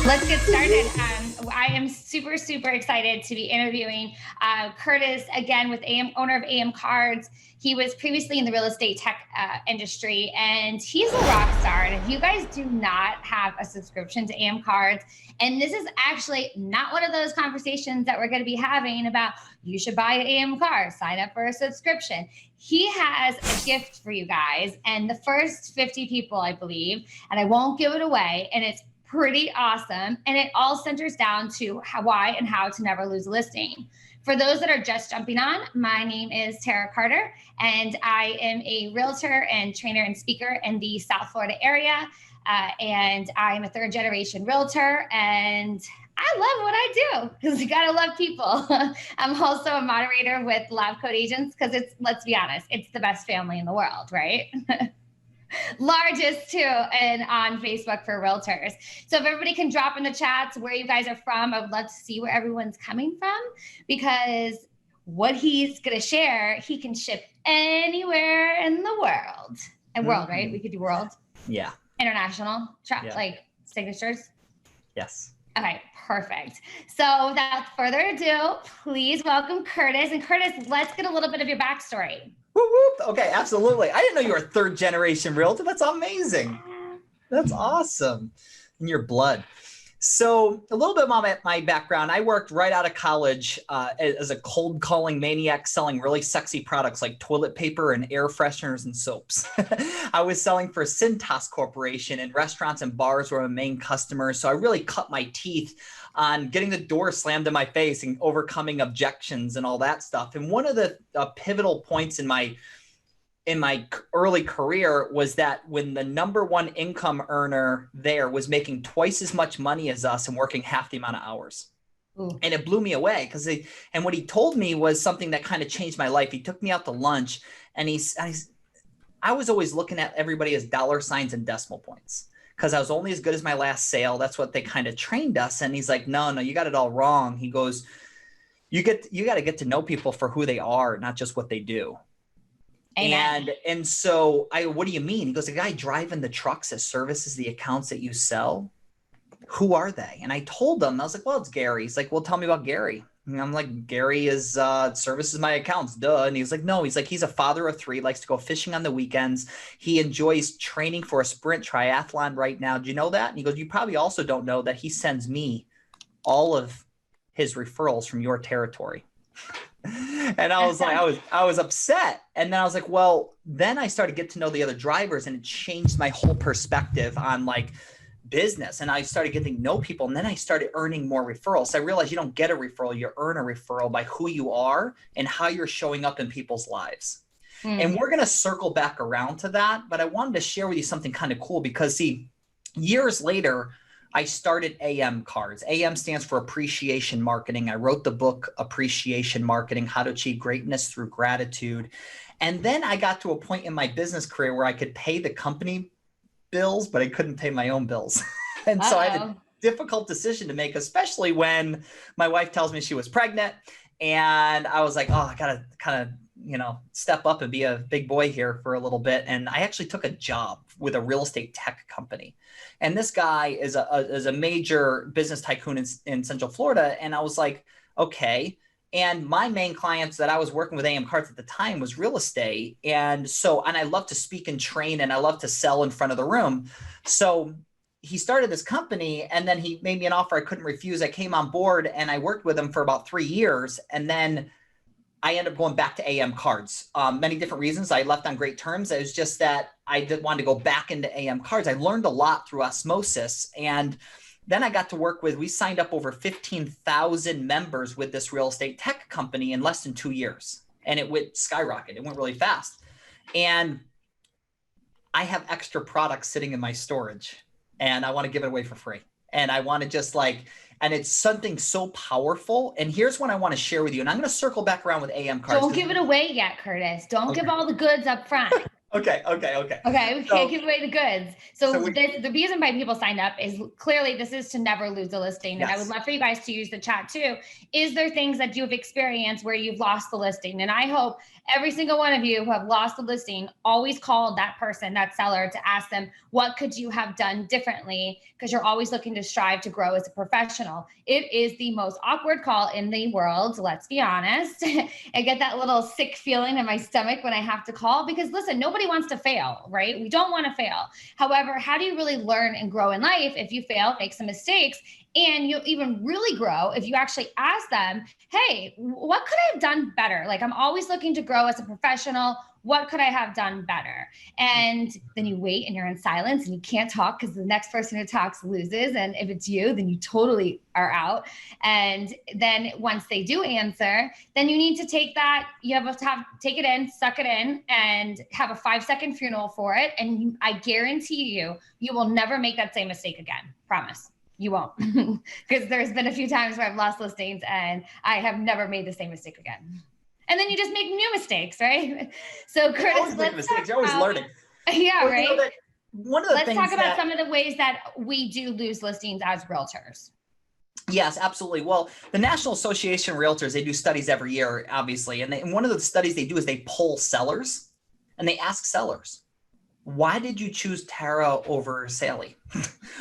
Let's get started. I am super, super excited to be interviewing Curtis again with owner of AM Cards. He was previously in the real estate tech industry, and he's a rock star. And if you guys do not have a subscription to AM Cards, and this is actually not one of those conversations that we're going to be having about you should buy AM Cards, sign up for a subscription. He has a gift for you guys, and the first 50 people, I believe, and I won't give it away, and it's pretty awesome. And it all centers down to why and how to never lose a listing. For those that are just jumping on, my name is Tara Carter, and I am a realtor and trainer and speaker in the South Florida area. And I'm a third generation realtor, and I love what I do because you gotta love people. I'm also a moderator with LabCoatAgents because let's be honest, it's the best family in the world, right? Largest too, and on Facebook for realtors. So if everybody can drop in the chats where you guys are from, I would love to see where everyone's coming from, because what he's gonna share, he can ship anywhere in the world. And world, right? We could do world. Yeah. International, like signatures. Yes. Okay, perfect. So without further ado, please welcome Curtis. And Curtis, let's get a little bit of your backstory. Whoop, whoop. Okay, absolutely. I didn't know you were a third generation realtor. That's amazing. That's awesome. In your blood. So a little bit about my background. I worked right out of college as a cold calling maniac, selling really sexy products like toilet paper and air fresheners and soaps. I was selling for Cintas Corporation, and restaurants and bars were my main customers. So I really cut my teeth on getting the door slammed in my face and overcoming objections and all that stuff. And one of the pivotal points in my early career was that when the number one income earner there was making twice as much money as us and working half the amount of hours. Ooh. And it blew me away and what he told me was something that kind of changed my life. He took me out to lunch, and I was always looking at everybody as dollar signs and decimal points, because I was only as good as my last sale. That's what they kind of trained us. And he's like, no, you got it all wrong. He goes, you got to get to know people for who they are, not just what they do. Amen. And so what do you mean? He goes, the guy driving the trucks that services the accounts that you sell, who are they? And I told him, I was like, well, it's Gary. He's like, well, tell me about Gary. And I'm like, Gary is services my accounts, duh. And he's like, no, he's a father of three, likes to go fishing on the weekends. He enjoys training for a sprint triathlon right now. Do you know that? And he goes, you probably also don't know that he sends me all of his referrals from your territory. And I was like, I was upset. And then I was like, well, then I started to get to know the other drivers, and it changed my whole perspective on like business. And I started getting to know people, and then I started earning more referrals. So I realized you don't get a referral, you earn a referral by who you are and how you're showing up in people's lives. Mm-hmm. And we're going to circle back around to that, but I wanted to share with you something kind of cool, because see, years later, I started AM Cards. AM stands for Appreciation Marketing. I wrote the book, Appreciation Marketing, How to Achieve Greatness Through Gratitude. And then I got to a point in my business career where I could pay the company bills, but I couldn't pay my own bills. And so I had a difficult decision to make, especially when my wife tells me she was pregnant. And I was like, oh, I got to kind of, step up and be a big boy here for a little bit. And I actually took a job with a real estate tech company. And this guy is a major business tycoon in Central Florida. And I was like, okay. And my main clients that I was working with AM Cards at the time was real estate. And I love to speak and train, and I love to sell in front of the room. So he started this company, and then he made me an offer I couldn't refuse. I came on board, and I worked with him for about 3 years. And then I ended up going back to AM Cards. Many different reasons. I left on great terms. It was just that I wanted to go back into AM Cards. I learned a lot through osmosis. And then I got to work with, we signed up over 15,000 members with this real estate tech company in less than 2 years. And it went skyrocket. It went really fast. And I have extra products sitting in my storage, and I want to give it away for free. And I want to just and it's something so powerful. And here's what I want to share with you. And I'm going to circle back around with AM Cards. Don't give it away yet, Curtis. Don't give all the goods up front. Okay. Okay, we can't give away the goods. So we, the reason why people signed up is clearly this is to never lose a listing. And I would love for you guys to use the chat too. Is there things that you've experienced where you've lost the listing? And I hope every single one of you who have lost the listing always called that person, that seller, to ask them, what could you have done differently? Because you're always looking to strive to grow as a professional. It is the most awkward call in the world, let's be honest. I get that little sick feeling in my stomach when I have to call, because listen, nobody wants to fail, right? We don't want to fail. However, how do you really learn and grow in life if you fail, make some mistakes? And you'll even really grow if you actually ask them, hey, what could I have done better? Like, I'm always looking to grow as a professional. What could I have done better? And then you wait and you're in silence and you can't talk because the next person who talks loses. And if it's you, then you totally are out. And then once they do answer, then you need to take that, you have to take it in, suck it in, and have a 5-second funeral for it. And I guarantee you will never make that same mistake again. Promise. You won't, because there's been a few times where I've lost listings and I have never made the same mistake again. And then you just make new mistakes, right? So Curtis, you're always learning. Yeah, right. You know, one of the let's things talk about some of the ways that we do lose listings as realtors. Yes, absolutely. Well, the National Association of Realtors, they do studies every year, obviously. And one of the studies they do is they poll sellers and they ask sellers, why did you choose Tara over Sally?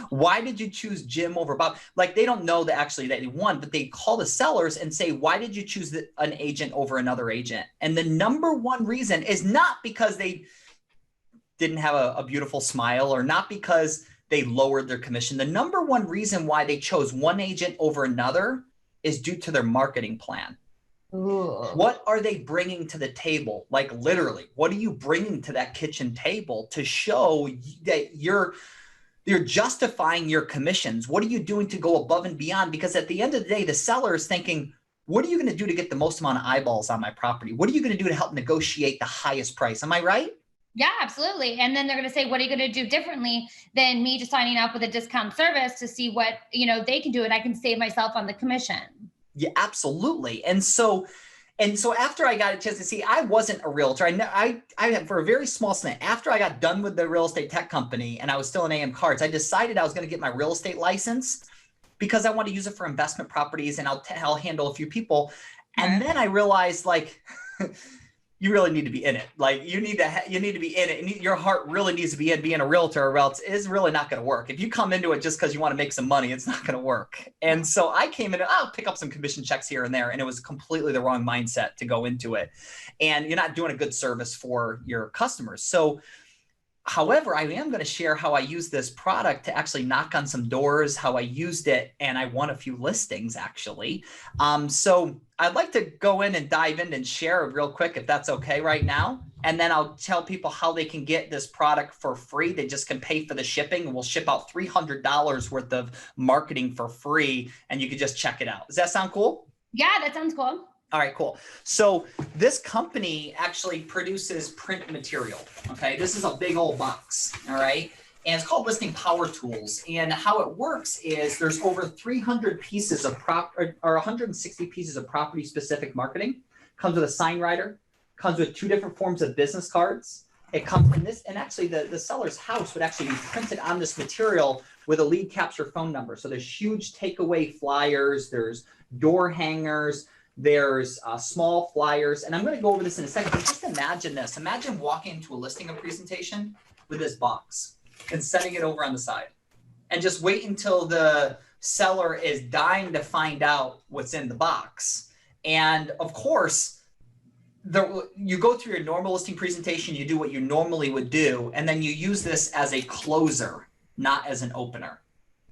Why did you choose Jim over Bob? Like, they don't know that actually that they won, but they call the sellers and say, why did you choose an agent over another agent? And the number one reason is not because they didn't have a beautiful smile or not because they lowered their commission. The number one reason why they chose one agent over another is due to their marketing plan. Ooh. What are they bringing to the table? Like, literally, what are you bringing to that kitchen table to show that you're justifying your commissions? What are you doing to go above and beyond? Because at the end of the day, the seller is thinking, what are you going to do to get the most amount of eyeballs on my property? What are you going to do to help negotiate the highest price? Am I right? Yeah, absolutely. And then they're going to say, what are you going to do differently than me just signing up with a discount service to see what, they can do, and I can save myself on the commission. Yeah, absolutely. And so after I got a chance to see, I wasn't a realtor. I had, for a very small stint, after I got done with the real estate tech company and I was still in AM Cards, I decided I was going to get my real estate license because I want to use it for investment properties and I'll handle a few people. And then I realized, like, you really need to be in it. Like, you need to be in it, and your heart really needs to be in being a realtor, or else it's really not going to work. If you come into it just because you want to make some money, it's not going to work. And so I came in and I'll pick up some commission checks here and there, and it was completely the wrong mindset to go into it. And you're not doing a good service for your customers. So, however, I am going to share how I use this product to actually knock on some doors, how I used it, and I won a few listings, actually. So I'd like to go in and dive in and share real quick, if that's okay right now. And then I'll tell people how they can get this product for free. They just can pay for the shipping, and we'll ship out $300 worth of marketing for free, and you can just check it out. Does that sound cool? Yeah, that sounds cool. All right, cool. So this company actually produces print material. Okay, this is a big old box. All right, and it's called Listing Power Tools. And how it works is there's over 300 pieces of or 160 pieces of property specific marketing. Comes with a sign writer. Comes with 2 different forms of business cards. It comes in this, and actually the seller's house would actually be printed on this material with a lead capture phone number. So there's huge takeaway flyers. There's door hangers. There's small flyers, and I'm going to go over this in a second, but just imagine this. Imagine walking into a listing presentation with this box and setting it over on the side and just wait until the seller is dying to find out what's in the box. And of course, you go through your normal listing presentation, you do what you normally would do, and then you use this as a closer, not as an opener.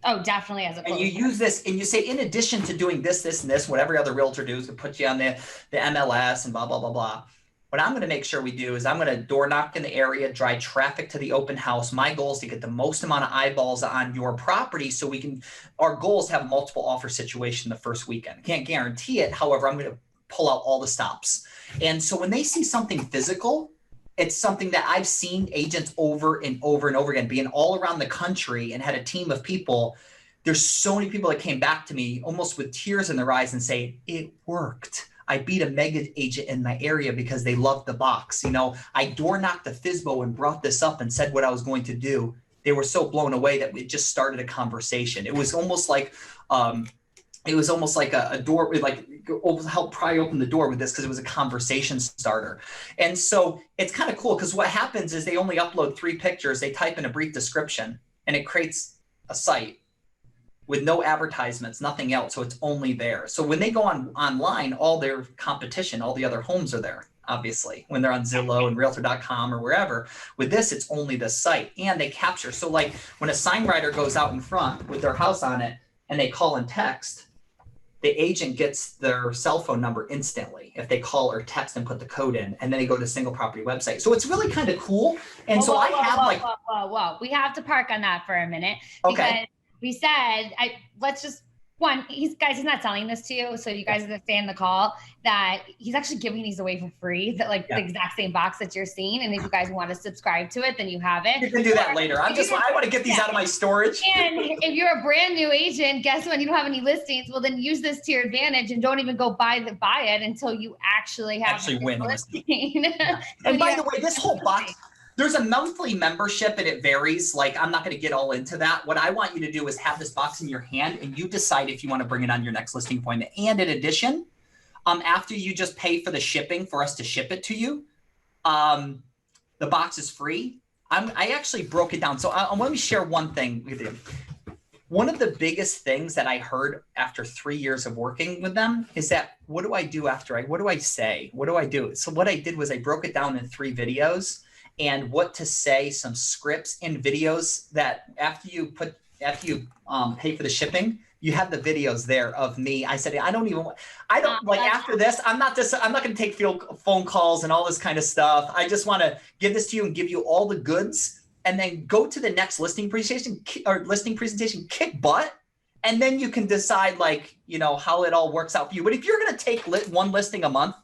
Oh, definitely as a closer. And you use this and you say, in addition to doing this, this, and this, what every other realtor does to put you on the MLS and blah, blah, blah, blah. What I'm going to make sure we do is I'm going to door knock in the area, drive traffic to the open house. My goal is to get the most amount of eyeballs on your property so we can, our goal is to have multiple offer situation the first weekend. I can't guarantee it. However, I'm going to pull out all the stops. And so when they see something physical, it's something that I've seen agents over and over and over again, being all around the country and had a team of people. There's so many people that came back to me almost with tears in their eyes and say, it worked. I beat a mega agent in my area because they loved the box. You know, I door knocked the FSBO and brought this up and said what I was going to do. They were so blown away that it just started a conversation. It was almost like a door, like help pry open the door with this because it was a conversation starter. And so it's kind of cool because what happens is they only upload 3 pictures. They type in a brief description and it creates a site with no advertisements, nothing else. So it's only there. So when they go online, all their competition, all the other homes are there, obviously, when they're on Zillow and Realtor.com or wherever. With this, it's only the site and they capture. So like when a sign writer goes out in front with their house on it and they call and text, the agent gets their cell phone number instantly if they call or text and put the code in, and then they go to the single property website. So it's really kind of cool. And whoa. We have to park on that for a minute. Okay. We said, he's not selling this to you, so you guys understand the call that he's actually giving these away for free, the exact same box that you're seeing. And if you guys want to subscribe to it, then you have it. You can do that later. I want to get these out of my storage. And if you're a brand new agent, guess what? You don't have any listings. Well, then use this to your advantage and don't even go buy it until you actually win. Yeah. And by the way, this whole box, there's a monthly membership and it varies. Like, I'm not going to get all into that. What I want you to do is have this box in your hand and you decide if you want to bring it on your next listing appointment. And in addition, after you just pay for the shipping for us to ship it to you, the box is free. I actually broke it down. So let me share one thing with you. One of the biggest things that I heard after 3 years of working with them is that, what do I do what do I say? What do I do? So what I did was I broke it down in 3 videos. And what to say, some scripts and videos that after you pay for the shipping, you have the videos there of me. I said, after this, I'm not going to take phone calls and all this kind of stuff. I just want to give this to you and give you all the goods and then go to the next listing presentation, kick butt. And then you can decide how it all works out for you. But if you're going to take one listing a month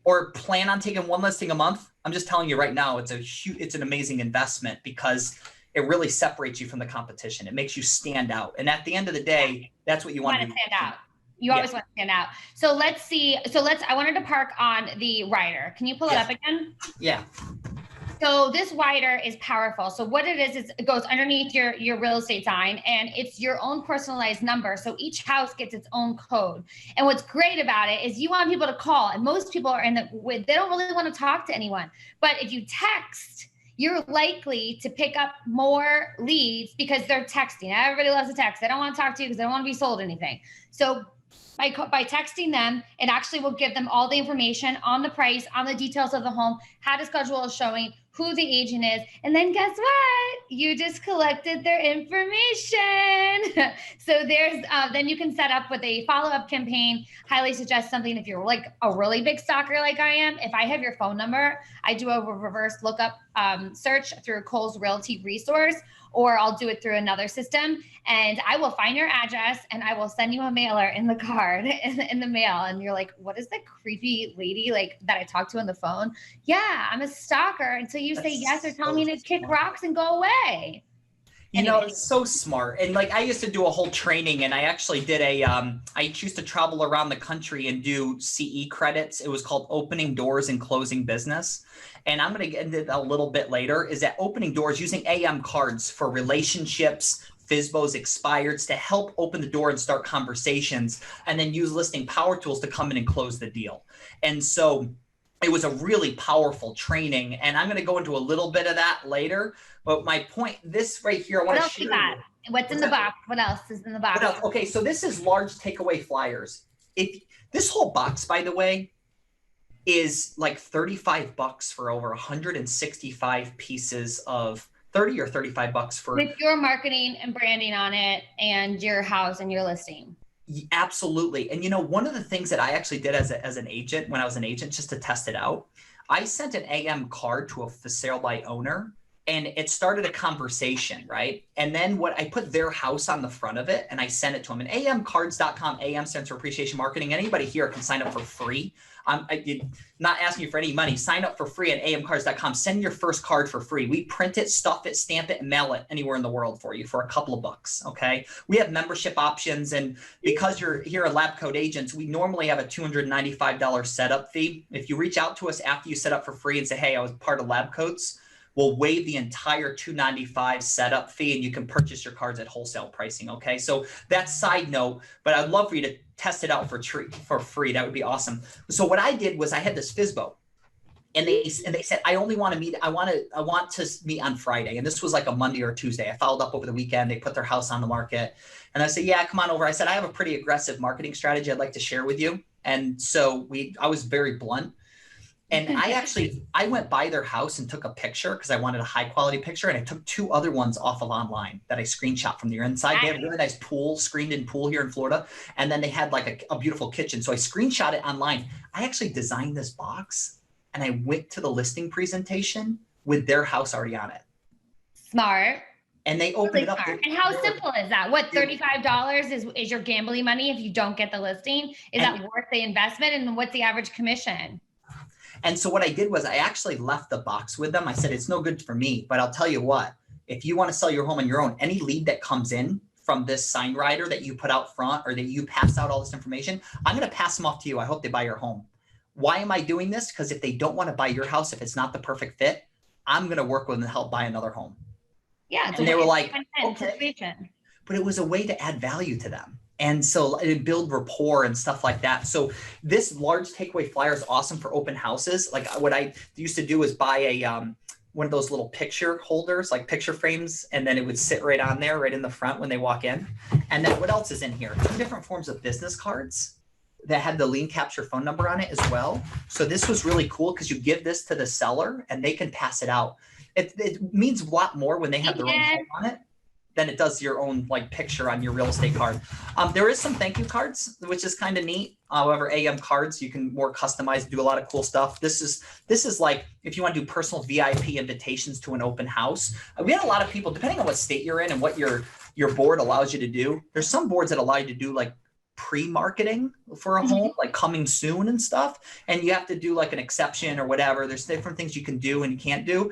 or plan on taking one listing a month, I'm just telling you right now, it's an amazing investment because it really separates you from the competition. It makes you stand out. And at the end of the day, that's what you want to do. Stand out. You always want to stand out. So let's see. I wanted to park on the rider. Can you pull it up again? Yeah. So this rider is powerful. So what it is it goes underneath your real estate sign and it's your own personalized number. So each house gets its own code. And what's great about it is you want people to call, and most people are they don't really want to talk to anyone. But if you text, you're likely to pick up more leads because they're texting. Everybody loves to text. They don't want to talk to you because they don't want to be sold anything. So by texting them, it actually will give them all the information on the price, on the details of the home, how to schedule a showing, who the agent is. And then guess what? You just collected their information. So then you can set up with a follow-up campaign. Highly suggest something if you're like a really big stalker like I am. If I have your phone number, I do a reverse lookup search through Kohl's Realty resource, or I'll do it through another system, and I will find your address and I will send you a mailer in the card in the mail. And you're like, what is that creepy lady that I talked to on the phone? Yeah, I'm a stalker until you say yes or tell me to kick rocks and go away. It's so smart. And I used to do a whole training, and I actually did I used to travel around the country and do CE credits. It was called Opening Doors and Closing Business. And I'm going to get into that a little bit later, is that opening doors using AM cards for relationships, FSBOs, expireds to help open the door and start conversations, and then use listing power tools to come in and close the deal. And so it was a really powerful training, and I'm going to go into a little bit of that later. But my point, this right here, I want to share. What else you got? What's in the box? What else is in the box? Okay, so this is large takeaway flyers. This whole box, by the way, is like $35 for over 165 pieces of 30 or $35 for with your marketing and branding on it and your house and your listing. Absolutely. And one of the things that I actually did as an agent, when I was an agent, just to test it out, I sent an AM card to a for sale by owner And it started a conversation, right? And then what I put their house on the front of it and I sent it to them. And amcards.com, AM stands for appreciation marketing. Anybody here can sign up for free. I'm not asking you for any money. Sign up for free at amcards.com. Send your first card for free. We print it, stuff it, stamp it, and mail it anywhere in the world for you for a couple of bucks, okay? We have membership options. And because you're here at LabCoatAgents, we normally have a $295 setup fee. If you reach out to us after you set up for free and say, hey, I was part of LabCoats, we'll waive the entire $295 setup fee and you can purchase your cards at wholesale pricing, okay? So that's side note, but I'd love for you to test it out for free. That would be awesome. So what I did was I had this FSBO and they said, I want to meet on Friday. And this was like a Monday or Tuesday. I followed up over the weekend. They put their house on the market and I said, yeah, come on over. I said, I have a pretty aggressive marketing strategy I'd like to share with you. And so I was very blunt. And I went by their house and took a picture because I wanted a high quality picture. And I took 2 other ones off of online that I screenshot from their inside. They have a really nice pool, screened in pool here in Florida. And then they had like a beautiful kitchen. So I screenshot it online. I actually designed this box and I went to the listing presentation with their house already on it. Smart. And they opened it up. And how simple is that? What, $35 is your gambling money if you don't get the listing? Is that worth the investment? And what's the average commission? And so what I did was I actually left the box with them. I said, it's no good for me, but I'll tell you what, if you want to sell your home on your own, any lead that comes in from this sign rider that you put out front or that you pass out all this information, I'm going to pass them off to you. I hope they buy your home. Why am I doing this? Because if they don't want to buy your house, if it's not the perfect fit, I'm going to work with them to help buy another home. Yeah. And they were like, okay. But it was a way to add value to them. And so it build rapport and stuff like that. So this large takeaway flyer is awesome for open houses. Like what I used to do is buy a one of those little picture holders, like picture frames, and then it would sit right on there, right in the front when they walk in. And then what else is in here? 2 different forms of business cards that had the lien capture phone number on it as well. So this was really cool because you give this to the seller and they can pass it out. It means a lot more when they have their own name on it than it does your own like picture on your real estate card. There is some thank you cards, which is kind of neat. However, AM cards, you can more customize, do a lot of cool stuff. This is like, if you want to do personal VIP invitations to an open house. We had a lot of people, depending on what state you're in and what your board allows you to do. There's some boards that allow you to do like pre-marketing for a home, like coming soon and stuff. And you have to do like an exception or whatever. There's different things you can do and you can't do.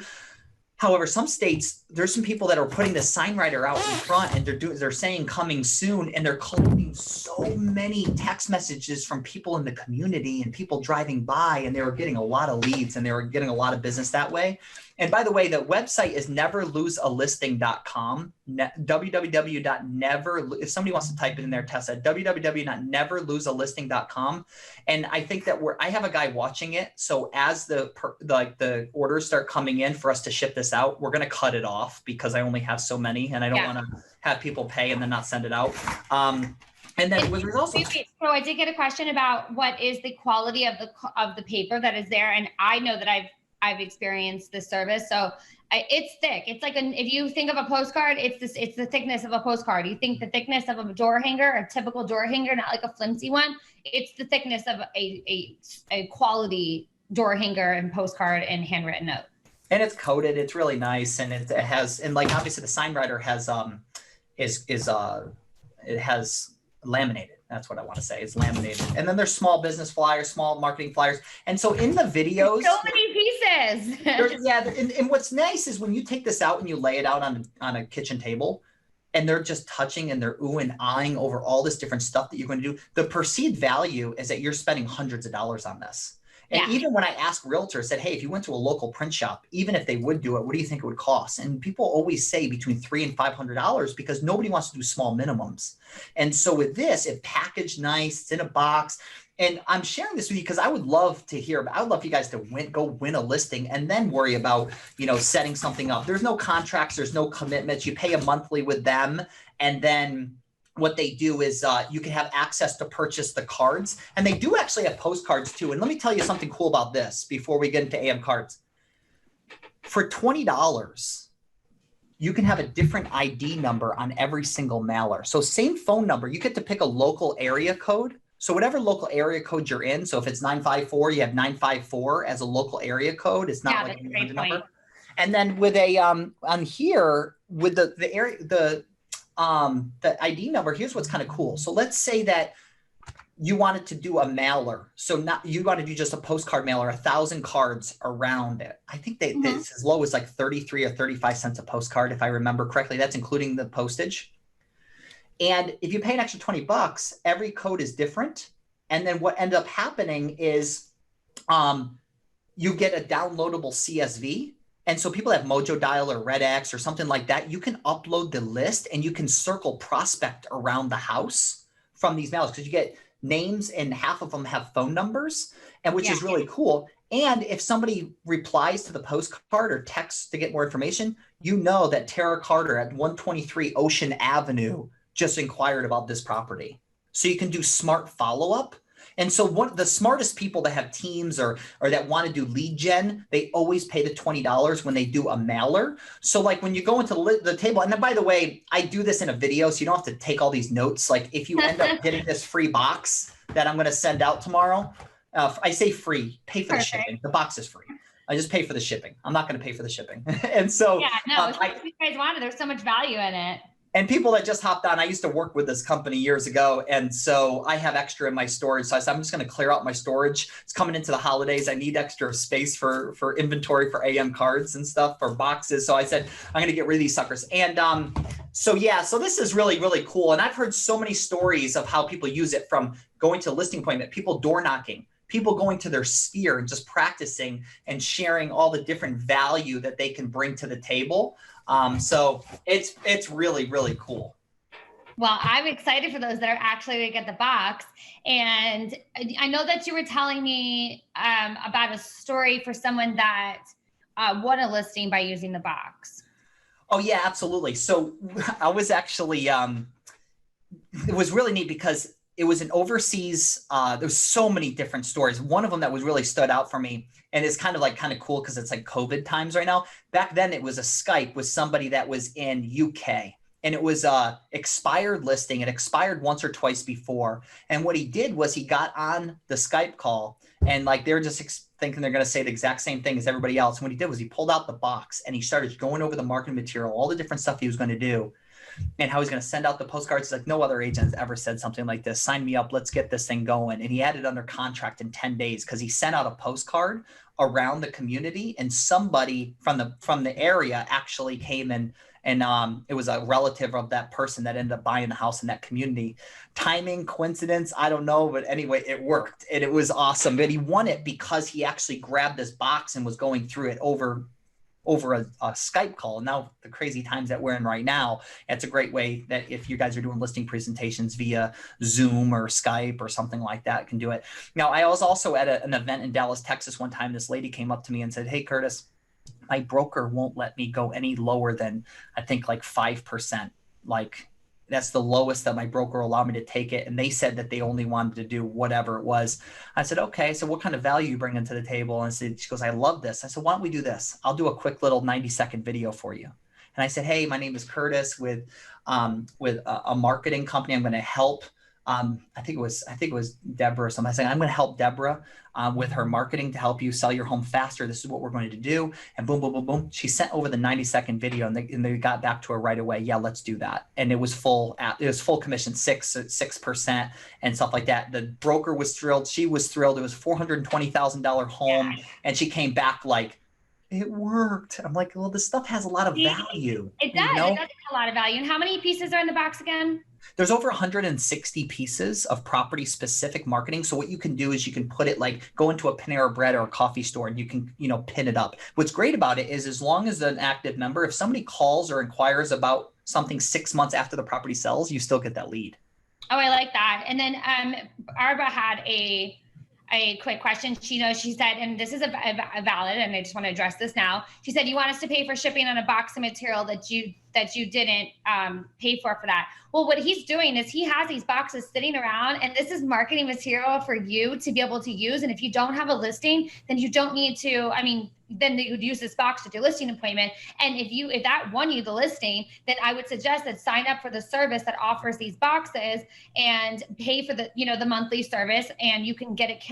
However, some states, there's some people that are putting the sign rider out in front and they're saying coming soon, and they're collecting so many text messages from people in the community and people driving by, and they were getting a lot of leads and they were getting a lot of business that way. And by the way, the website is neverlosealisting.com, www.never, if somebody wants to type it in there, Tessa, www.neverlosealisting.com. And I think that I have a guy watching it. So as the orders start coming in for us to ship this out, we're going to cut it off because I only have so many and I don't want to have people pay and then not send it out. And then there's also. So I did get a question about what is the quality of the paper that is there. And I know that I've experienced this service. So it's thick. It's like if you think of a postcard, it's the thickness of a postcard. You think the thickness of a door hanger, a typical door hanger, not like a flimsy one. It's the thickness of a quality door hanger and postcard and handwritten note. And it's coated. It's really nice. And it has, and like obviously the sign writer has it has laminated. That's what I want to say. It's laminated. And then there's small business flyers, small marketing flyers. And so in the videos, so many pieces. And what's nice is when you take this out and you lay it out on a kitchen table and they're just touching and they're oohing and eyeing over all this different stuff that you're going to do. The perceived value is that you're spending hundreds of dollars on this. And even when I ask realtors, said, hey, if you went to a local print shop, even if they would do it, what do you think it would cost? And people always say between $300 and $500 because nobody wants to do small minimums. And so with this, it packaged nice, it's in a box. And I'm sharing this with you because I would love to hear about, I would love for you guys to go win a listing and then worry about, setting something up. There's no contracts, there's no commitments. You pay a monthly with them. And then what they do is you can have access to purchase the cards, and they do actually have postcards too. And let me tell you something cool about this before we get into AM cards. For $20, you can have a different ID number on every single mailer. So same phone number, you get to pick a local area code. So whatever local area code you're in, so if it's 954, you have 954 as a local area code. It's not like a number. And then with a on here with the area the ID number, here's what's kind of cool. So let's say that you wanted to do a mailer. So not you want to do just a postcard mailer, 1,000 cards around it. I think it's as low as like 33 or 35 cents a postcard, if I remember correctly. That's including the postage. And if you pay an extra 20 bucks, every code is different. And then what ended up happening is you get a downloadable CSV. And so people have Mojo Dial or RedX or something like that. You can upload the list and you can circle prospect around the house from these mailers because you get names and half of them have phone numbers, and which is really cool. And if somebody replies to the postcard or texts to get more information, you know that Tara Carter at 123 Ocean Avenue just inquired about this property. So you can do smart follow-up. And so one of the smartest people that have teams or that want to do lead gen, they always pay the $20 when they do a mailer. So like when you go into the table, and then by the way, I do this in a video, so you don't have to take all these notes. Like if you end up getting this free box that I'm going to send out tomorrow, I say free, pay for the shipping. The box is free. I just pay for the shipping. I'm not going to pay for the shipping. And so you guys wanted, there's so much value in it. And people that just hopped on, I used to work with this company years ago. And so I have extra in my storage. So I said, I'm just going to clear out my storage. It's coming into the holidays. I need extra space for inventory for AM cards and stuff, for boxes. So I said, I'm going to get rid of these suckers. And so this is really, really cool. And I've heard so many stories of how people use it, from going to a listing appointment, people door knocking, people going to their sphere and just practicing and sharing all the different value that they can bring to the table. So it's really, really cool. Well, I'm excited for those that are actually going to get the box. And I know that you were telling me about a story for someone that won a listing by using the box. Oh yeah, absolutely. So I was actually, it was really neat because it was an overseas, there's so many different stories. One of them that was really stood out for me, and it's kind of cool because it's like COVID times right now. Back then it was a Skype with somebody that was in UK, and it was a expired listing. It expired once or twice before. And what he did was he got on the Skype call, and like they were just thinking they're going to say the exact same thing as everybody else. And what he did was he pulled out the box and he started going over the marketing material, all the different stuff he was going to do, and how he's going to send out the postcards. It's like no other agent has ever said something like this. Sign me up. Let's get this thing going. And he had it under contract in 10 days because he sent out a postcard around the community, and somebody from the area actually came in, and it was a relative of that person that ended up buying the house in that community. Timing, coincidence, I don't know. But anyway, it worked and it was awesome. But he won it because he actually grabbed this box and was going through it over a Skype call. And now the crazy times that we're in right now, it's a great way that if you guys are doing listing presentations via Zoom or Skype or something like that, can do it. Now, I was also at an event in Dallas, Texas one time. This lady came up to me and said, "Hey, Curtis, my broker won't let me go any lower than, I think, like 5%. Like that's the lowest that my broker allowed me to take it. And they said that they only wanted to do whatever it was." I said, "Okay, so what kind of value you bring into the table?" And she goes, "I love this." I said, "Why don't we do this? I'll do a quick little 90-second video for you." And I said, "Hey, my name is Curtis with a marketing company. I'm going to help." I think it was Deborah or something. I said, "I'm going to help Deborah with her marketing to help you sell your home faster. This is what we're going to do." And boom, boom, boom, boom. She sent over the 90-second video, and they got back to her right away. "Yeah, let's do that." And it was full commission, 6% and stuff like that. The broker was thrilled. She was thrilled. It was $420,000 home. Yeah. And she came back like, "It worked." I'm like, well, this stuff has a lot of value. It does. You know? It does have a lot of value. And how many pieces are in the box again? There's over 160 pieces of property specific marketing. So what you can do is you can put it like go into a Panera Bread or a coffee store and you can, pin it up. What's great about it is as long as an active member, if somebody calls or inquires about something 6 months after the property sells, you still get that lead. Oh, I like that. And then Arba had a quick question. She said, and this is a valid, and I just want to address this now. She said, "You want us to pay for shipping on a box of material that you didn't pay for that." Well, what he's doing is he has these boxes sitting around, and this is marketing material for you to be able to use. And if you don't have a listing, then you don't need to, then you would use this box at your listing appointment. And if that won you the listing, then I would suggest that sign up for the service that offers these boxes and pay for the monthly service, and you can get it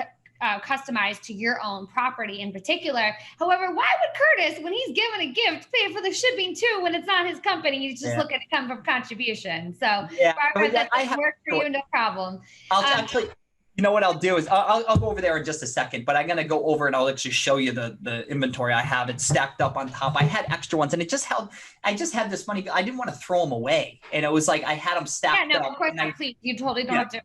customized to your own property in particular. However, why would Curtis, when he's given a gift, pay for the shipping too when it's not his company? He's just looking to come from contribution. So Barbara, that doesn't work for you, no problem. I'll tell you. You know what I'll do is I'll go over there in just a second, but I'm going to go over and I'll actually show you the inventory I have. It's stacked up on top. I had extra ones and I just had this money. I didn't want to throw them away. And it was like, I had them stacked up. Yeah, no, of course not. Please, you totally don't have to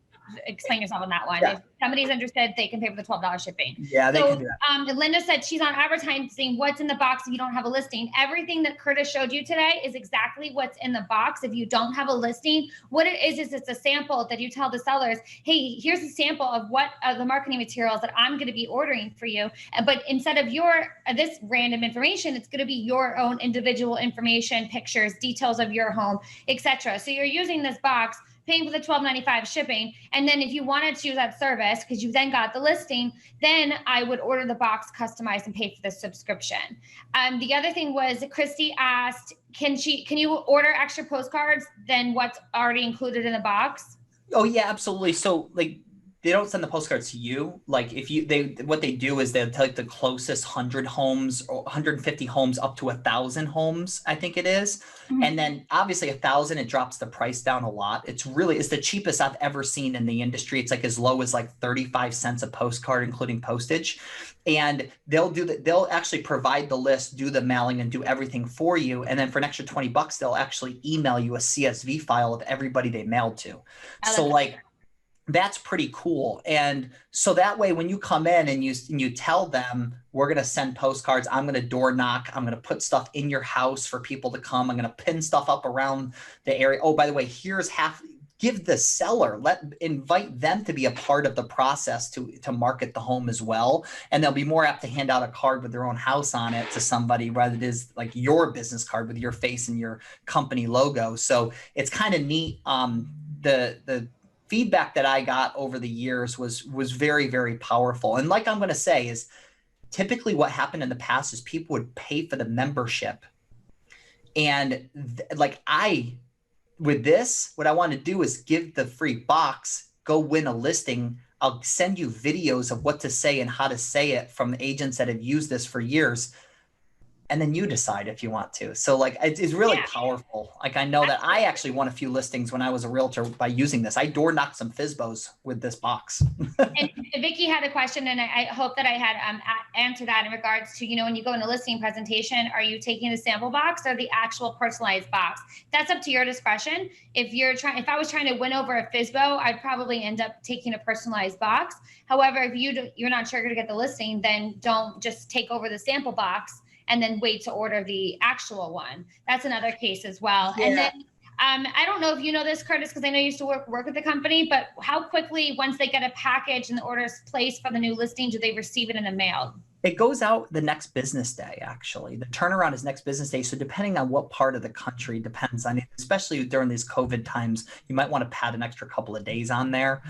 explain yourself on that one. Yeah. If somebody's interested, they can pay for the $12 shipping. Yeah, they can do that. Linda said she's on advertising what's in the box if you don't have a listing. Everything that Curtis showed you today is exactly what's in the box. If you don't have a listing, what it is it's a sample that you tell the sellers, hey, here's a sample of what the marketing materials that I'm going to be ordering for you. But instead of this random information, it's going to be your own individual information, pictures, details of your home, etc. So you're using this box, paying for the $12.95 shipping. And then if you wanted to use that service, because you then got the listing, then I would order the box customized and pay for the subscription. The other thing was Christy asked, can you order extra postcards than what's already included in the box? Oh yeah, absolutely. So like, they don't send the postcards to you. Like what they do is they'll take the closest 100 homes or 150 homes up to 1,000 homes, I think it is. Mm-hmm. And then obviously 1,000, it drops the price down a lot. It's the cheapest I've ever seen in the industry. It's like as low as like 35 cents a postcard, including postage. And they'll actually provide the list, do the mailing and do everything for you. And then for an extra $20, they'll actually email you a CSV file of everybody they mailed to. So like, that's pretty cool. And so that way, when you come in and you tell them, we're going to send postcards, I'm going to door knock, I'm going to put stuff in your house for people to come, I'm going to pin stuff up around the area. Oh, by the way, give the seller, invite them to be a part of the process to market the home as well. And they'll be more apt to hand out a card with their own house on it to somebody rather than it is like your business card with your face and your company logo. So it's kind of neat. The feedback that I got over the years was very, very powerful. And like I'm going to say is typically what happened in the past is people would pay for the membership. And with this, what I want to do is give the free box, go win a listing. I'll send you videos of what to say and how to say it from agents that have used this for years. And then you decide if you want to. So like, it's really powerful. Like I know that I actually won a few listings when I was a realtor by using this. I door knocked some FSBOs with this box. And Vicki had a question, and I hope that I had answered that in regards to, when you go in a listing presentation, are you taking the sample box or the actual personalized box? That's up to your discretion. If I was trying to win over a FSBO, I'd probably end up taking a personalized box. However, if you're not sure you're going to get the listing, then don't just take over the sample box and then wait to order the actual one. That's another case as well. Yeah. And then I don't know if you know this, Curtis, because I know you used to work with the company, but how quickly, once they get a package and the order is placed for the new listing, do they receive it in the mail? It goes out the next business day, actually. The turnaround is next business day. So depending on what part of the country, depends on it, especially during these COVID times, you might want to pad an extra couple of days on there.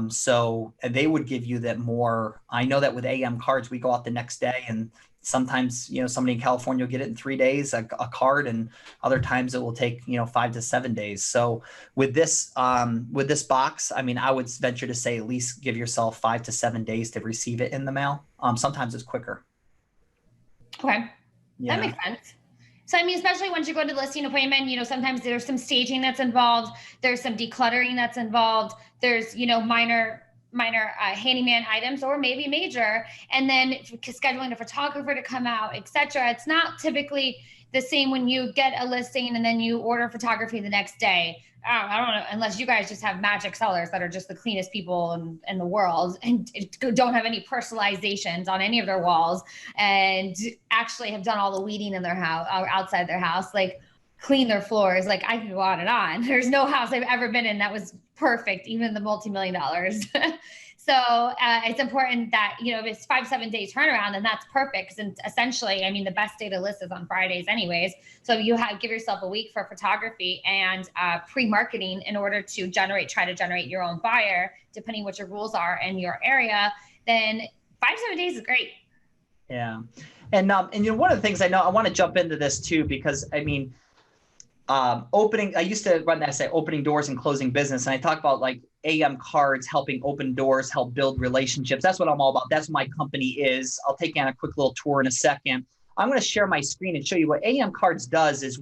So they would give you that more. I know that with AM cards, we go out the next day, and sometimes, somebody in California will get it in 3 days, a card, and other times it will take, 5 to 7 days. So with this box, I mean, I would venture to say at least give yourself 5 to 7 days to receive it in the mail. Sometimes it's quicker. Okay. Yeah. That makes sense. So, I mean, especially once you go to the listing appointment, sometimes there's some staging that's involved. There's some decluttering that's involved. There's, minor handyman items, or maybe major, and then scheduling a photographer to come out, etc. It's not typically the same when you get a listing and then you order photography the next day. I don't know, unless you guys just have magic sellers that are just the cleanest people in the world and don't have any personalizations on any of their walls and actually have done all the weeding in their house or outside their house, like clean their floors. Like I can go on and on. There's no house I've ever been in that was perfect, even the multi-million dollars. So it's important that, if it's 5-7 day turnaround, then that's perfect. Because essentially, I mean, the best day to list is on Fridays anyways. So if you give yourself a week for photography and pre-marketing in order to try to generate your own buyer, depending what your rules are in your area, then 5-7 days is great. Yeah. And one of the things I want to jump into this too, because I mean, opening, I used to run that, say, opening doors and closing business. And I talk about like AM cards helping open doors, help build relationships. That's what I'm all about. That's what my company is. I'll take you on a quick little tour in a second. I'm going to share my screen and show you what AM cards does is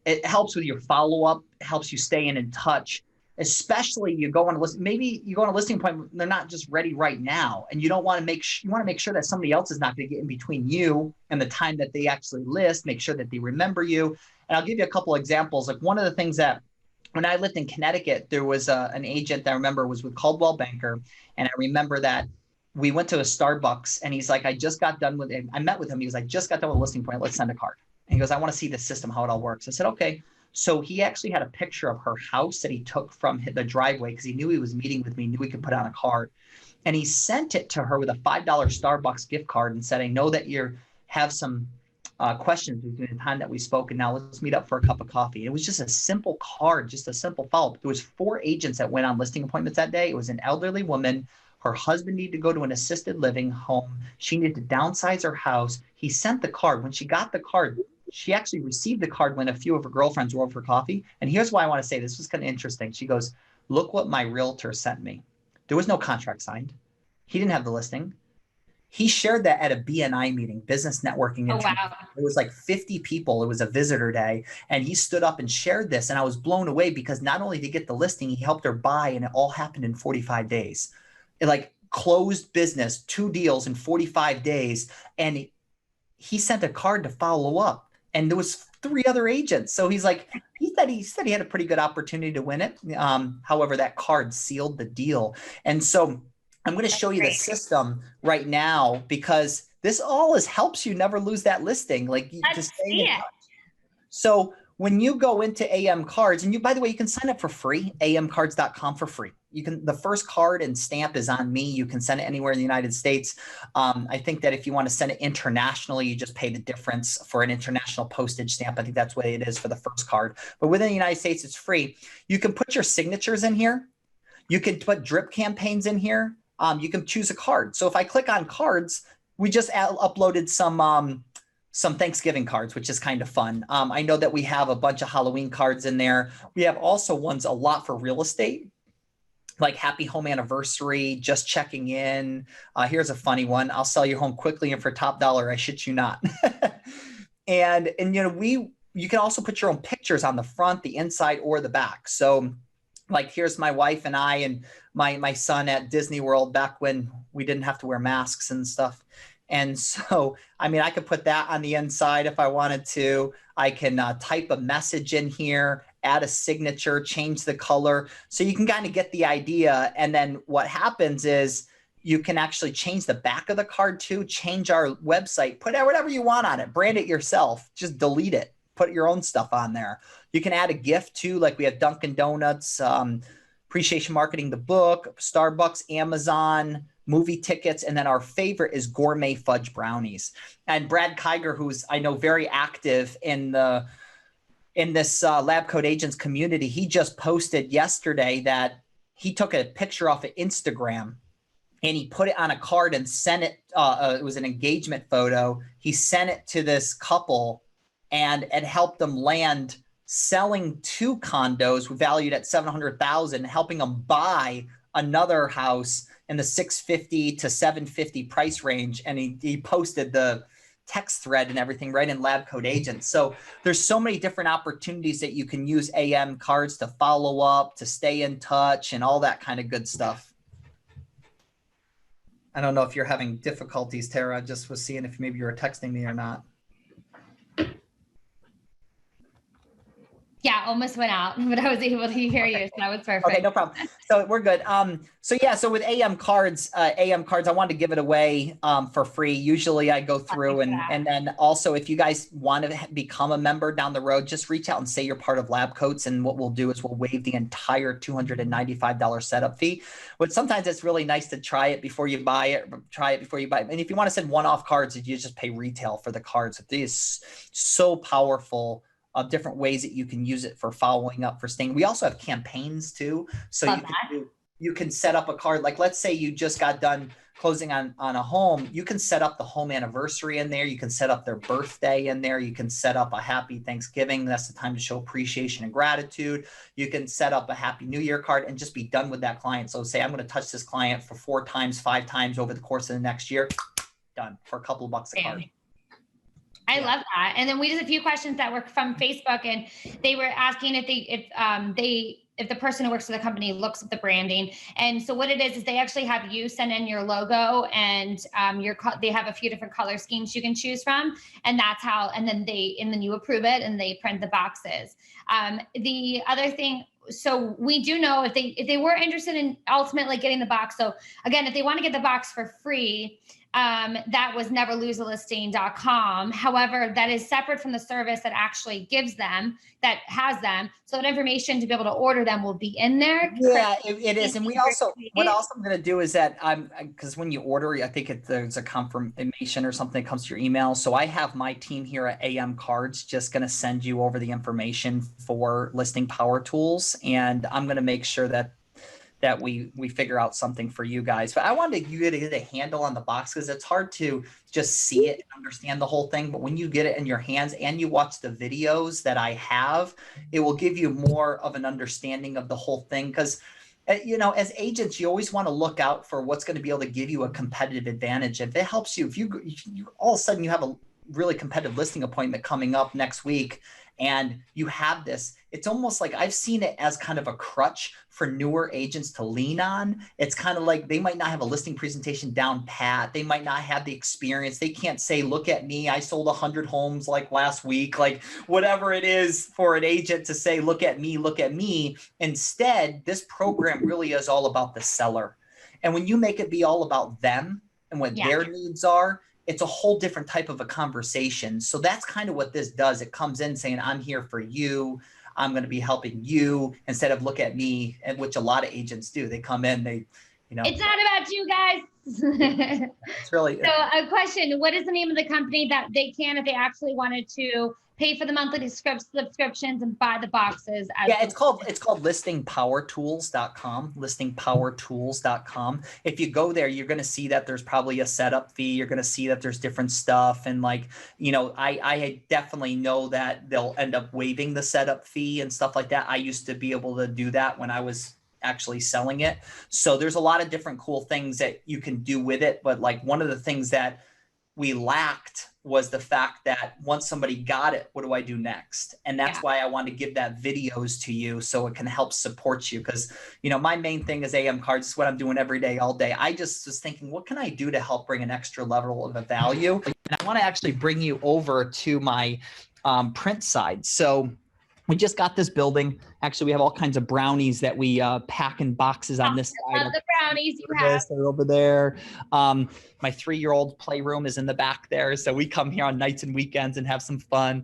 it helps with your follow-up, helps you stay in touch, especially you go on a list. Maybe you go on a listing appointment, they're not just ready right now. And you don't want to you want to make sure that somebody else is not going to get in between you and the time that they actually list, make sure that they remember you. And I'll give you a couple of examples. Like one of the things that when I lived in Connecticut, there was an agent that I remember was with Coldwell Banker. And I remember that we went to a Starbucks and he's like, I just got done with it. I met with him. He was like, just got done with a listing point. Let's send a card. And he goes, I want to see the system, how it all works. I said, okay. So he actually had a picture of her house that he took from the driveway because he knew he was meeting with me, knew he could put on a card. And he sent it to her with a $5 Starbucks gift card and said, I know that you have some questions between the time that we spoke, and now let's meet up for a cup of coffee. It was just a simple card, just a simple follow-up. There was 4 agents that went on listing appointments that day. It was an elderly woman. Her husband needed to go to an assisted living home. She needed to downsize her house. He sent the card. When she got the card, she actually received the card when a few of her girlfriends were over for coffee. And here's why I want to say this was kind of interesting. She goes, look what my realtor sent me. There was no contract signed. He didn't have the listing. He shared that at a BNI meeting, business networking. Oh, wow. It was like 50 people. It was a visitor day. And he stood up and shared this. And I was blown away because not only did he get the listing, he helped her buy, and it all happened in 45 days. It like closed business, 2 deals in 45 days. And he sent a card to follow up. And there was 3 other agents. So he's like, he said he had a pretty good opportunity to win it. However, that card sealed the deal. And so I'm going to show you the system right now because this all helps you never lose that listing. Like to stay in touch. So when you go into AM cards, and by the way, you can sign up for free, amcards.com for free. The first card and stamp is on me. You can send it anywhere in the United States. I think that if you want to send it internationally, you just pay the difference for an international postage stamp. I think that's what it is for the first card. But within the United States, it's free. You can put your signatures in here. You can put drip campaigns in here. You can choose a card. So if I click on cards, we just uploaded some Thanksgiving cards, which is kind of fun. I know that we have a bunch of Halloween cards in there. We have also ones a lot for real estate, like happy home anniversary, just checking in. Here's a funny one. I'll sell your home quickly and for top dollar, I shit you not. and you can also put your own pictures on the front, the inside, or the back. So like here's my wife and I and my son at Disney World back when we didn't have to wear masks and stuff. And so, I mean, I could put that on the inside if I wanted to. I can type a message in here, add a signature, change the color. So you can kind of get the idea. And then what happens is you can actually change the back of the card too, change our website, put whatever you want on it, brand it yourself, just delete it, put your own stuff on there. You can add a gift too, like we have Dunkin' Donuts, Appreciation Marketing, the book, Starbucks, Amazon, movie tickets, and then our favorite is gourmet fudge brownies. And Brad Kiger, who's I know very active in this LabCoatAgents community, he just posted yesterday that he took a picture off of Instagram and he put it on a card and sent it. It was an engagement photo. He sent it to this couple, and it helped them land selling 2 condos valued at $700,000, helping them buy another house in the 650 to 750 price range. And he posted the text thread and everything right in LabCoatAgents. So there's so many different opportunities that you can use AM cards to follow up, to stay in touch, and all that kind of good stuff. I don't know if you're having difficulties, Tara. I just was seeing if maybe you were texting me or not. Yeah, almost went out, but I was able to hear you, so that was perfect. Okay, no problem. So we're good. So with AM cards, I wanted to give it away for free. Usually I go through and then also if you guys want to become a member down the road, just reach out and say you're part of LabCoats, and what we'll do is we'll waive the entire $295 setup fee. But sometimes it's really nice to try it before you buy it. And if you want to send one-off cards, you just pay retail for the cards. It is so powerful. Of different ways that you can use it for following up, for staying. We also have campaigns too. So you can set up a card. Like, let's say you just got done closing on a home. You can set up the home anniversary in there. You can set up their birthday in there. You can set up a happy Thanksgiving. That's the time to show appreciation and gratitude. You can set up a happy New Year card and just be done with that client. So say I'm going to touch this client for 4 times, 5 times over the course of the next year. Done for a couple of bucks a card. I love that. And then we just a few questions that were from Facebook, and they were asking if the person who works for the company looks at the branding. And so what it is they actually have you send in your logo, and they have a few different color schemes you can choose from. And that's how, and then you approve it and they print the boxes. The other thing, so we do know if they were interested in ultimately getting the box. So again, if they want to get the box for free, that was neverlosealisting.com. However, that is separate from the service that actually gives them, that has them. So that information to be able to order them will be in there. Yeah, it is. And what else I'm going to do is that because when you order, I think there's a confirmation or something that comes to your email. So I have my team here at AM Cards just going to send you over the information for listing power tools. And I'm going to make sure that we figure out something for you guys. But I wanted you to get a handle on the box, because it's hard to just see it and understand the whole thing. But when you get it in your hands and you watch the videos that I have, it will give you more of an understanding of the whole thing. Because, as agents, you always want to look out for what's going to be able to give you a competitive advantage. If it helps you, if you all of a sudden you have a really competitive listing appointment coming up next week, and you have this, it's almost like I've seen it as kind of a crutch for newer agents to lean on. It's kind of like they might not have a listing presentation down pat. They might not have the experience. They can't say, look at me, I sold 100 homes like last week, like whatever it is for an agent to say, look at me, look at me. Instead, this program really is all about the seller. And when you make it be all about them and what their needs are, it's a whole different type of a conversation. So that's kind of what this does. It comes in saying, I'm here for you. I'm going to be helping you, instead of look at me, and which a lot of agents do. They come in, it's not about you guys. It's really. So a question, what is the name of the company that they can, if they actually wanted to pay for the monthly subscriptions and buy the boxes? It's called listingpowertools.com, listingpowertools.com. If you go there, you're going to see that there's probably a setup fee. You're going to see that there's different stuff. And I definitely know that they'll end up waiving the setup fee and stuff like that. I used to be able to do that when I was actually selling it. So there's a lot of different cool things that you can do with it. But like one of the things that we lacked was the fact that once somebody got it, what do I do next? And that's why I want to give that videos to you, so it can help support you. Because, my main thing is AM Cards. It's what I'm doing every day, all day. I just was thinking, what can I do to help bring an extra level of a value? And I want to actually bring you over to my print side. So we just got this building. Actually, we have all kinds of brownies that we pack in boxes on this side. I love the brownies you have. They're over there. My 3-year-old playroom is in the back there. So we come here on nights and weekends and have some fun.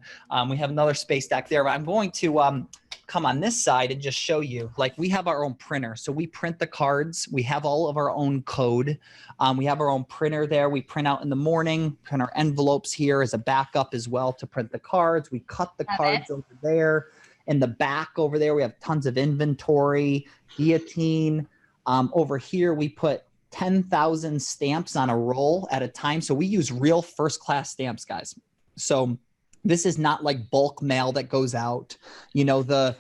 We have another space back there. But I'm going to come on this side and just show you, like, we have our own printer. So we print the cards. We have all of our own code. We have our own printer there. We print out in the morning, print our envelopes here as a backup as well to print the cards. We cut the cards over there. In the back over there, we have tons of inventory, guillotine. Over here, we put 10,000 stamps on a roll at a time. So we use real first-class stamps, guys. So this is not like bulk mail that goes out. The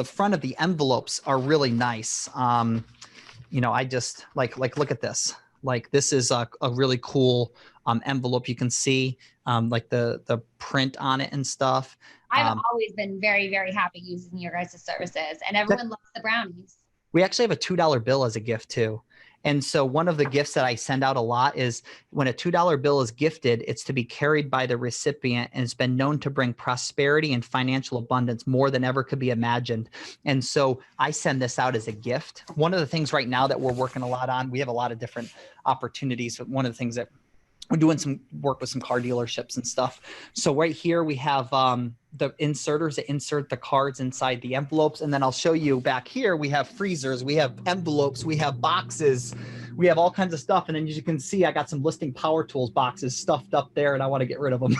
front of the envelopes are really nice. I just like look at this. Like, this is a really cool envelope. You can see like the print on it and stuff. I've always been very, very happy using your guys' services, and everyone loves the brownies. We actually have a $2 bill as a gift too. And so one of the gifts that I send out a lot is when a $2 bill is gifted, it's to be carried by the recipient, and it's been known to bring prosperity and financial abundance more than ever could be imagined. And so I send this out as a gift. One of the things right now that we're working a lot on, we have a lot of different opportunities, but one of the things that we're doing some work with some car dealerships and stuff. So right here we have the inserters that insert the cards inside the envelopes. And then I'll show you back here, we have freezers, we have envelopes, we have boxes, we have all kinds of stuff. And then as you can see, I got some listing power tools boxes stuffed up there, and I want to get rid of them.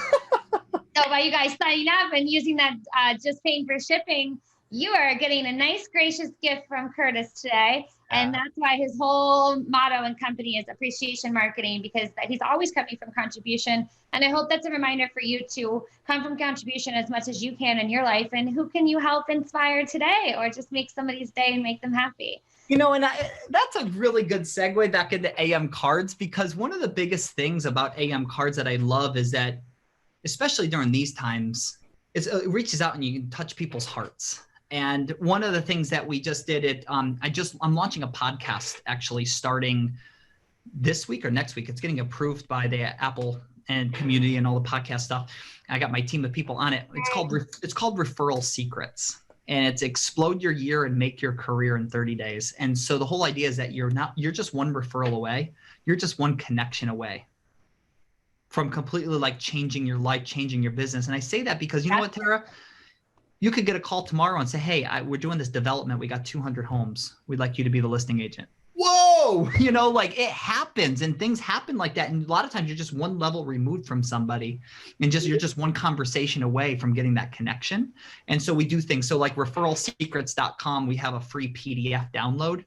So by you guys signing up and using that just paying for shipping, you are getting a nice, gracious gift from Curtis today. And that's why his whole motto and company is appreciation marketing, because he's always coming from contribution. And I hope that's a reminder for you to come from contribution as much as you can in your life. And who can you help inspire today, or just make somebody's day and make them happy? You know, and that's a really good segue back into AM cards, because one of the biggest things about AM cards that I love is that, especially during these times, it reaches out and you can touch people's hearts. And one of the things that we just did, I'm launching a podcast actually starting this week or next week. It's getting approved by the Apple and community and all the podcast stuff. I got my team of people on it. It's called Referral Secrets, and it's explode your year and make your career in 30 days. And so the whole idea is that you're just one referral away. You're just one connection away from completely like changing your life, changing your business. And I say that because you know what, Tara? You could get a call tomorrow and say, hey, we're doing this development. We got 200 homes. We'd like you to be the listing agent. Whoa, you know, like it happens, and things happen like that. And a lot of times you're just one level removed from somebody, and you're just one conversation away from getting that connection. And so we do things. So like referralsecrets.com, we have a free PDF download.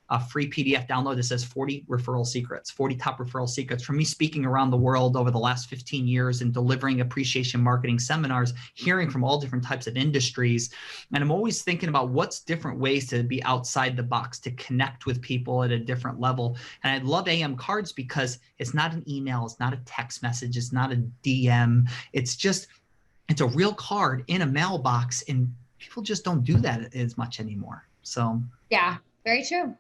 That says 40 referral secrets, 40 top referral secrets from me speaking around the world over the last 15 years and delivering appreciation marketing seminars, hearing from all different types of industries. And I'm always thinking about what's different ways to be outside the box, to connect with people at a different level. And I love AM cards because it's not an email, it's not a text message, it's not a DM. It's a real card in a mailbox, and people just don't do that as much anymore. So yeah, very true.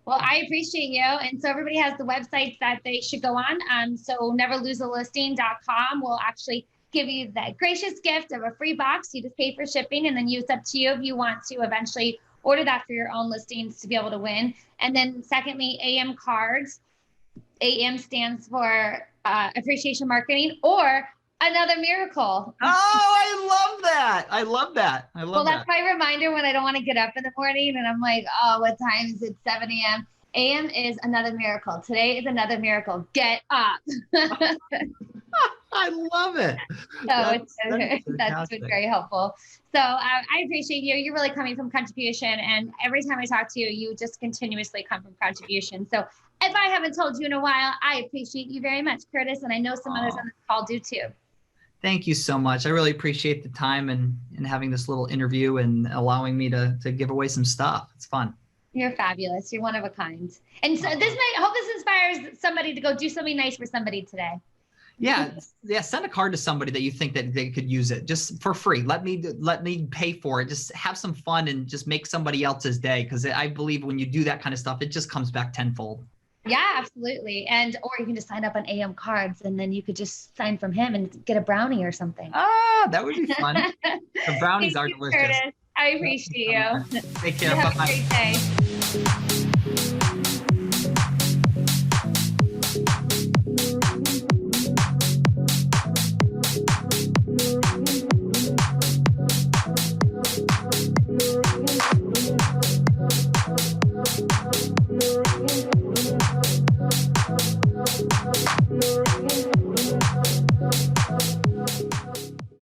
Well, I appreciate you. And so everybody has the websites that they should go on. So neverlosealisting.com will actually give you that gracious gift of a free box. You just pay for shipping, and then it's up to you if you want to eventually order that for your own listings to be able to win. And then secondly, AM cards. AM stands for appreciation marketing, or another miracle. Oh, I love that. I love that. Well, that's my reminder when I don't want to get up in the morning and I'm like, oh, what time is it? 7 a.m. AM is another miracle. Today is another miracle. Get up. I love it. So that's been very helpful. So I appreciate you. You're really coming from contribution. And every time I talk to you, you just continuously come from contribution. So if I haven't told you in a while, I appreciate you very much, Curtis. And I know some others on this call do too. Thank you so much. I really appreciate the time and having this little interview and allowing me to give away some stuff. It's fun. You're fabulous. You're one of a kind. And so I hope this inspires somebody to go do something nice for somebody today. Yeah. Send a card to somebody that you think that they could use it just for free. Let me pay for it. Just have some fun and just make somebody else's day. Because I believe when you do that kind of stuff, it just comes back tenfold. Yeah, absolutely. Or you can just sign up on AM cards, and then you could just sign from him and get a brownie or something. Ah, that would be fun. The brownies are delicious. Curtis. I appreciate you. Take care. Have a great day.